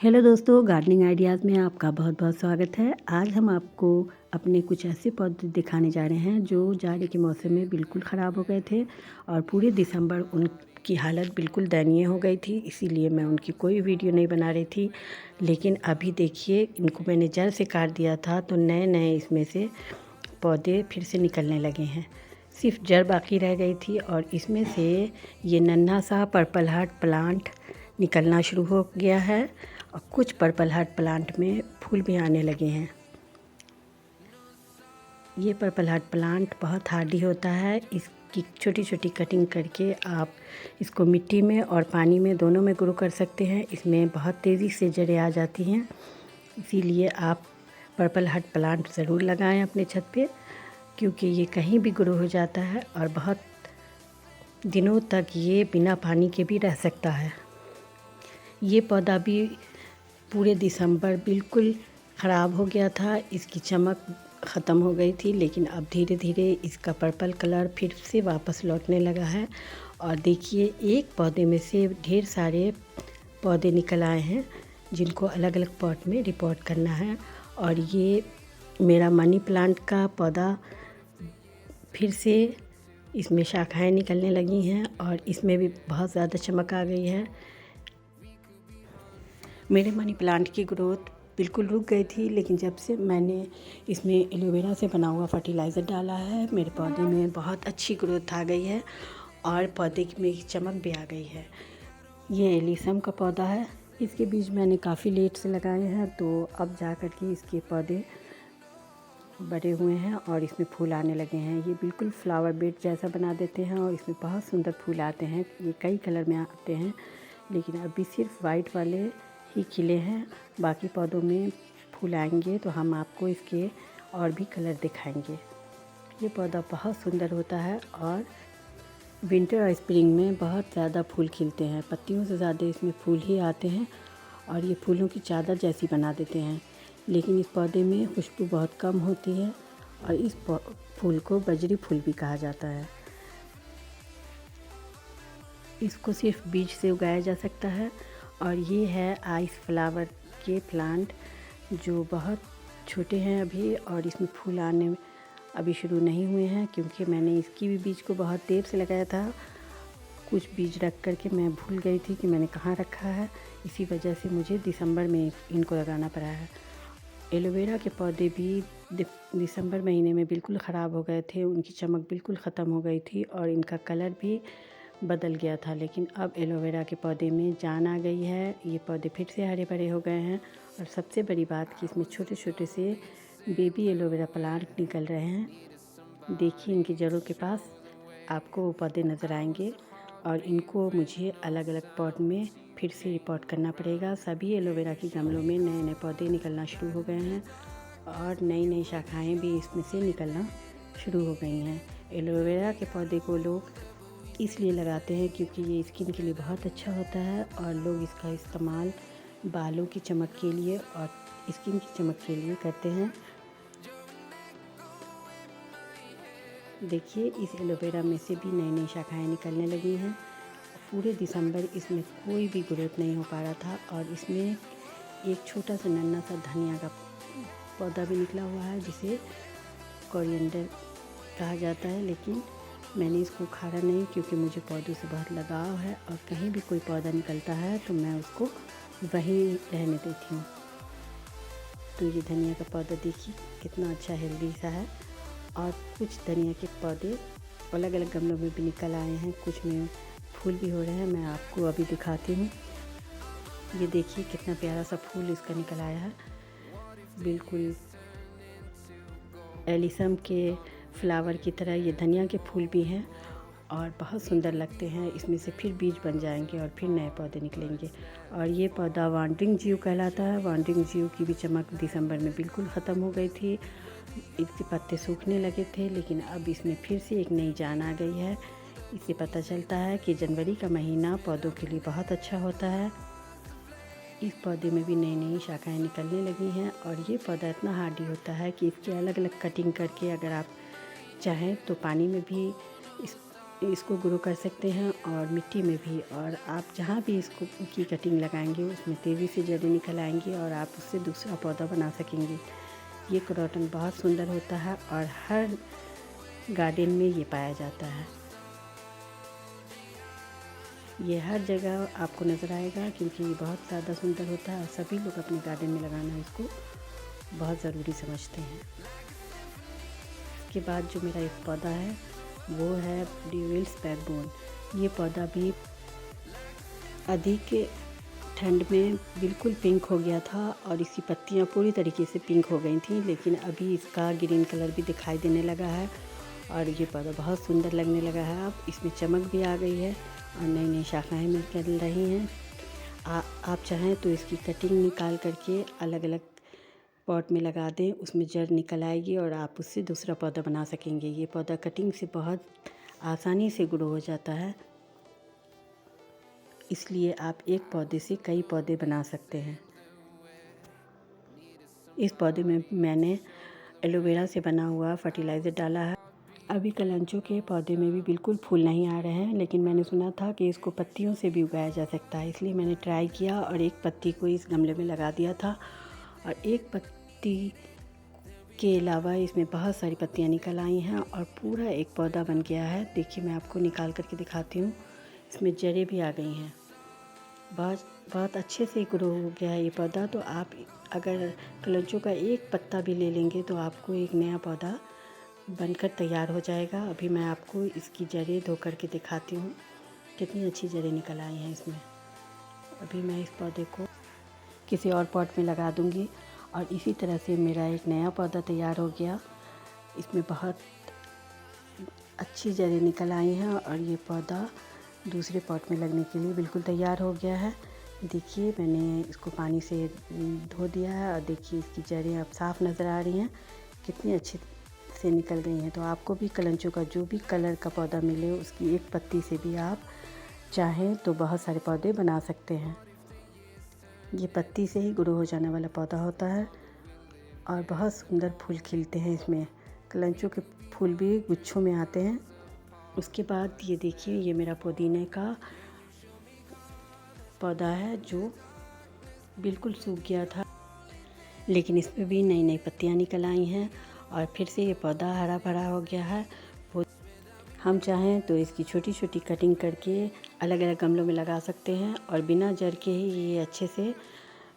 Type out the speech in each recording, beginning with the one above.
Hello दोस्तों, gardening ideas में आपका बहुत बहुत स्वागत है। आज हम आपको अपने कुछ ऐसे पौधे दिखाने जा रहे हैं जो जाड़े के मौसम में बिल्कुल ख़राब हो गए थे और पूरे दिसंबर उनकी हालत बिल्कुल दयनीय हो गई थी। इसीलिए मैं उनकी कोई वीडियो नहीं बना रही थी। लेकिन अभी देखिए, इनको मैंने जड़ से काट दिया था तो नए नए इसमें से पौधे फिर से निकलने लगे हैं। सिर्फ जड़ बाकी रह गई थी और इसमें से ये नन्हा सा पर्पल हार्ट प्लांट निकलना शुरू हो गया है और कुछ पर्पल हार्ट प्लांट में फूल भी आने लगे हैं। ये पर्पल हार्ट प्लांट बहुत हार्डी होता है। इसकी छोटी छोटी कटिंग करके आप इसको मिट्टी में और पानी में दोनों में ग्रो कर सकते हैं। इसमें बहुत तेज़ी से जड़ें आ जाती हैं, इसीलिए आप पर्पल हार्ट प्लांट ज़रूर लगाएं अपने छत पे, क्योंकि ये कहीं भी ग्रो हो जाता है और बहुत दिनों तक ये बिना पानी के भी रह सकता है। ये पौधा भी पूरे दिसंबर बिल्कुल ख़राब हो गया था, इसकी चमक ख़त्म हो गई थी, लेकिन अब धीरे धीरे इसका पर्पल कलर फिर से वापस लौटने लगा है। और देखिए, एक पौधे में से ढेर सारे पौधे निकल आए हैं जिनको अलग अलग पॉट में रिपोर्ट करना है। और ये मेरा मनी प्लांट का पौधा फिर से इसमें शाखाएं निकलने लगी हैं और इसमें भी बहुत ज़्यादा चमक आ गई है। मेरे मनी प्लांट की ग्रोथ बिल्कुल रुक गई थी, लेकिन जब से मैंने इसमें एलोवेरा से बना हुआ फर्टिलाइज़र डाला है, मेरे पौधे में बहुत अच्छी ग्रोथ आ गई है और पौधे में चमक भी आ गई है। ये एलिसम का पौधा है। इसके बीज मैंने काफ़ी लेट से लगाए हैं, तो अब जा कर के इसके पौधे बड़े हुए हैं और इसमें फूल आने लगे हैं। ये बिल्कुल फ्लावर बेड जैसा बना देते हैं और इसमें बहुत सुंदर फूल आते हैं। ये कई कलर में आते हैं, लेकिन अभी सिर्फ वाइट वाले ही खिले हैं। बाकी पौधों में फूल आएंगे तो हम आपको इसके और भी कलर दिखाएंगे। ये पौधा बहुत सुंदर होता है और विंटर और स्प्रिंग में बहुत ज़्यादा फूल खिलते हैं। पत्तियों से ज़्यादा इसमें फूल ही आते हैं और ये फूलों की चादर जैसी बना देते हैं। लेकिन इस पौधे में खुशबू बहुत कम होती है और इस फूल को बजरी फूल भी कहा जाता है। इसको सिर्फ बीज से उगाया जा सकता है। और ये है आइस फ्लावर के प्लांट, जो बहुत छोटे हैं अभी और इसमें फूल आने अभी शुरू नहीं हुए हैं, क्योंकि मैंने इसकी भी बीज को बहुत देर से लगाया था। कुछ बीज रख कर के मैं भूल गई थी कि मैंने कहाँ रखा है, इसी वजह से मुझे दिसंबर में इनको लगाना पड़ा है। एलोवेरा के पौधे भी दिसंबर महीने में बिल्कुल ख़राब हो गए थे, उनकी चमक बिल्कुल ख़त्म हो गई थी और इनका कलर भी बदल गया था। लेकिन अब एलोवेरा के पौधे में जान आ गई है, ये पौधे फिर से हरे भरे हो गए हैं। और सबसे बड़ी बात कि इसमें छोटे छोटे से बेबी एलोवेरा प्लांट निकल रहे हैं। देखिए, इनकी जड़ों के पास आपको वो पौधे नज़र आएंगे और इनको मुझे अलग अलग पॉट में फिर से रिपोर्ट करना पड़ेगा। सभी एलोवेरा के गमलों में नए नए पौधे निकलना शुरू हो गए हैं और नई नई शाखाएं भी इसमें से निकलना शुरू हो गई हैं। एलोवेरा के पौधे को लोग इसलिए लगाते हैं क्योंकि ये स्किन के लिए बहुत अच्छा होता है और लोग इसका इस्तेमाल बालों की चमक के लिए और स्किन की चमक के लिए करते हैं। देखिए, इस एलोवेरा में से भी नई नई शाखाएं निकलने लगी हैं। पूरे दिसंबर इसमें कोई भी ग्रोथ नहीं हो पा रहा था और इसमें एक छोटा सा नन्हा सा धनिया का पौधा भी निकला हुआ है, जिसे कोरिएंडर कहा जाता है। लेकिन मैंने इसको उखाड़ा नहीं, क्योंकि मुझे पौधों से बहुत लगाव है और कहीं भी कोई पौधा निकलता है तो मैं उसको वहीं रहने देती हूँ। तो ये धनिया का पौधा देखिए कितना अच्छा हेल्दी सा है। और कुछ धनिया के पौधे अलग अलग गमलों में भी निकल आए हैं, कुछ में फूल भी हो रहे हैं। मैं आपको अभी दिखाती हूँ। ये देखिए कितना प्यारा सा फूल इसका निकल आया है, बिल्कुल एलिसम के फ्लावर की तरह। ये धनिया के फूल भी हैं और बहुत सुंदर लगते हैं। इसमें से फिर बीज बन जाएंगे और फिर नए पौधे निकलेंगे। और ये पौधा वांडरिंग जीव कहलाता है। वांडरिंग जीव की भी चमक दिसंबर में बिल्कुल ख़त्म हो गई थी, इसके पत्ते सूखने लगे थे, लेकिन अब इसमें फिर से एक नई जान आ गई है। इससे पता चलता है कि जनवरी का महीना पौधों के लिए बहुत अच्छा होता है। इस पौधे में भी नई नई शाखाएं निकलने लगी हैं और ये पौधा इतना हार्डी होता है कि इसकी अलग अलग कटिंग करके अगर आप चाहें तो पानी में भी इसको ग्रो कर सकते हैं और मिट्टी में भी। और आप जहाँ भी इसको की कटिंग लगाएंगे उसमें तेज़ी से जड़ें निकल आएंगी और आप उससे दूसरा पौधा बना सकेंगे। ये क्रोटन बहुत सुंदर होता है और हर गार्डन में ये पाया जाता है। ये हर जगह आपको नज़र आएगा क्योंकि ये बहुत ज़्यादा सुंदर होता है और सभी लोग अपने गार्डन में लगाना इसको बहुत ज़रूरी समझते हैं। इसके बाद जो मेरा एक पौधा है वो है डेविल्स बैकबोन। ये पौधा भी अधिक ठंड में बिल्कुल पिंक हो गया था और इसकी पत्तियां पूरी तरीके से पिंक हो गई थी, लेकिन अभी इसका ग्रीन कलर भी दिखाई देने लगा है और ये पौधा बहुत सुंदर लगने लगा है। अब इसमें चमक भी आ गई है और नई नई शाखाएँ निकल रही हैं। आप चाहें तो इसकी कटिंग निकाल करके अलग अलग पॉट में लगा दें, उसमें जड़ निकल आएगी और आप उससे दूसरा पौधा बना सकेंगे। ये पौधा कटिंग से बहुत आसानी से ग्रो हो जाता है, इसलिए आप एक पौधे से कई पौधे बना सकते हैं। इस पौधे में मैंने एलोवेरा से बना हुआ फर्टिलाइज़र डाला है। अभी कलंचों के पौधे में भी बिल्कुल फूल नहीं आ रहे हैं, लेकिन मैंने सुना था कि इसको पत्तियों से भी उगाया जा सकता है, इसलिए मैंने ट्राई किया और एक पत्ती को इस गमले में लगा दिया था और एक पत्ती के अलावा इसमें बहुत सारी पत्तियां निकल आई हैं और पूरा एक पौधा बन गया है। देखिए, मैं आपको निकाल करके दिखाती हूँ। इसमें जड़ें भी आ गई हैं, बहुत अच्छे से ग्रो हो गया है ये पौधा। तो आप अगर कलंचों का एक पत्ता भी ले लेंगे तो आपको एक नया पौधा बनकर तैयार हो जाएगा। अभी मैं आपको इसकी जड़ें धो करके दिखाती हूँ, कितनी अच्छी जड़ें निकल आई हैं इसमें। अभी मैं इस पौधे को किसी और पॉट में लगा दूँगी और इसी तरह से मेरा एक नया पौधा तैयार हो गया। इसमें बहुत अच्छी जड़ें निकल आई हैं और ये पौधा दूसरे पॉट में लगने के लिए बिल्कुल तैयार हो गया है। देखिए, मैंने इसको पानी से धो दिया है और देखिए इसकी जड़ें अब साफ़ नज़र आ रही हैं, कितनी अच्छी से निकल गई हैं। तो आपको भी कलंचों का जो भी कलर का पौधा मिले उसकी एक पत्ती से भी आप चाहें तो बहुत सारे पौधे बना सकते हैं। ये पत्ती से ही ग्रो हो जाने वाला पौधा होता है और बहुत सुंदर फूल खिलते हैं इसमें। कलंचों के फूल भी गुच्छों में आते हैं। उसके बाद ये देखिए, ये मेरा पुदीने का पौधा है जो बिल्कुल सूख गया था, लेकिन इसमें भी नई नई पत्तियां निकल आई हैं और फिर से ये पौधा हरा भरा हो गया है। हम चाहें तो इसकी छोटी छोटी कटिंग करके अलग अलग गमलों में लगा सकते हैं और बिना जड़ के ही ये अच्छे से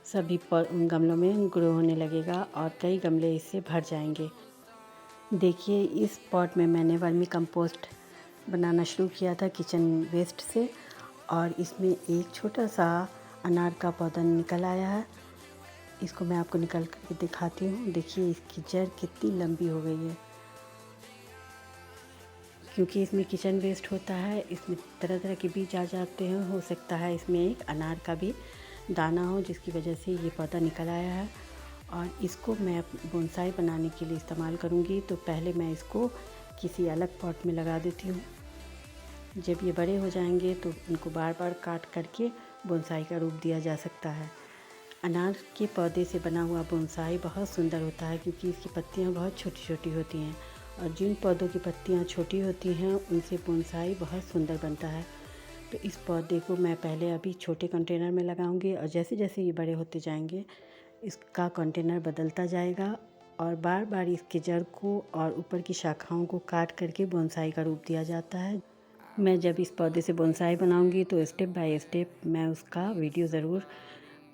सभी गमलों में ग्रो होने लगेगा और कई गमले इससे भर जाएंगे। देखिए, इस पॉट में मैंने वर्मी कंपोस्ट बनाना शुरू किया था किचन वेस्ट से और इसमें एक छोटा सा अनार का पौधा निकल आया है। इसको मैं आपको निकाल करके दिखाती हूँ। देखिए, इसकी जड़ कितनी लंबी हो गई है। क्योंकि इसमें किचन वेस्ट होता है, इसमें तरह तरह के बीज आ जाते हैं। हो सकता है इसमें एक अनार का भी दाना हो, जिसकी वजह से ये पौधा निकल आया है और इसको मैं बोनसाई बनाने के लिए इस्तेमाल करूँगी। तो पहले मैं इसको किसी अलग पॉट में लगा देती हूँ। जब ये बड़े हो जाएंगे तो इनको बार बार काट करके बोनसाई का रूप दिया जा सकता है। अनार के पौधे से बना हुआ बोनसाई बहुत सुंदर होता है क्योंकि इसकी पत्तियाँ बहुत छोटी छोटी होती हैं और जिन पौधों की पत्तियाँ छोटी होती हैं उनसे बोनसाई बहुत सुंदर बनता है। तो इस पौधे को मैं पहले अभी छोटे कंटेनर में लगाऊंगी और जैसे जैसे ये बड़े होते जाएंगे इसका कंटेनर बदलता जाएगा और बार बार इसके जड़ को और ऊपर की शाखाओं को काट करके बोनसाई का रूप दिया जाता है। मैं जब इस पौधे से बोनसाई बनाऊंगी तो स्टेप बाय स्टेप मैं उसका वीडियो ज़रूर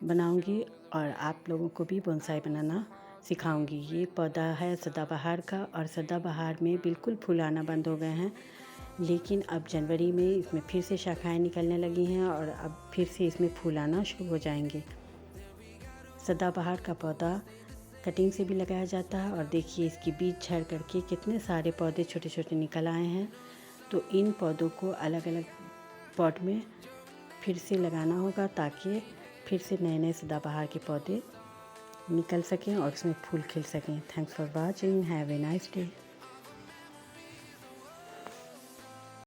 बनाऊंगी और आप लोगों को भी बोनसाई बनाना सिखाऊंगी। ये पौधा है सदाबहार का और सदाबहार में बिल्कुल फूल आना बंद हो गए हैं, लेकिन अब जनवरी में इसमें फिर से शाखाएं निकलने लगी हैं और अब फिर से इसमें फूल आना शुरू हो जाएंगे। सदाबहार का पौधा कटिंग से भी लगाया जाता है और देखिए इसकी बीज झड़ करके कितने सारे पौधे छोटे छोटे निकल आए हैं। तो इन पौधों को अलग अलग पॉट में फिर से लगाना होगा ताकि फिर से नए नए सदाबहार के पौधे निकल सकें और उसमें फूल खिल सकें। Thanks for watching, have a nice day.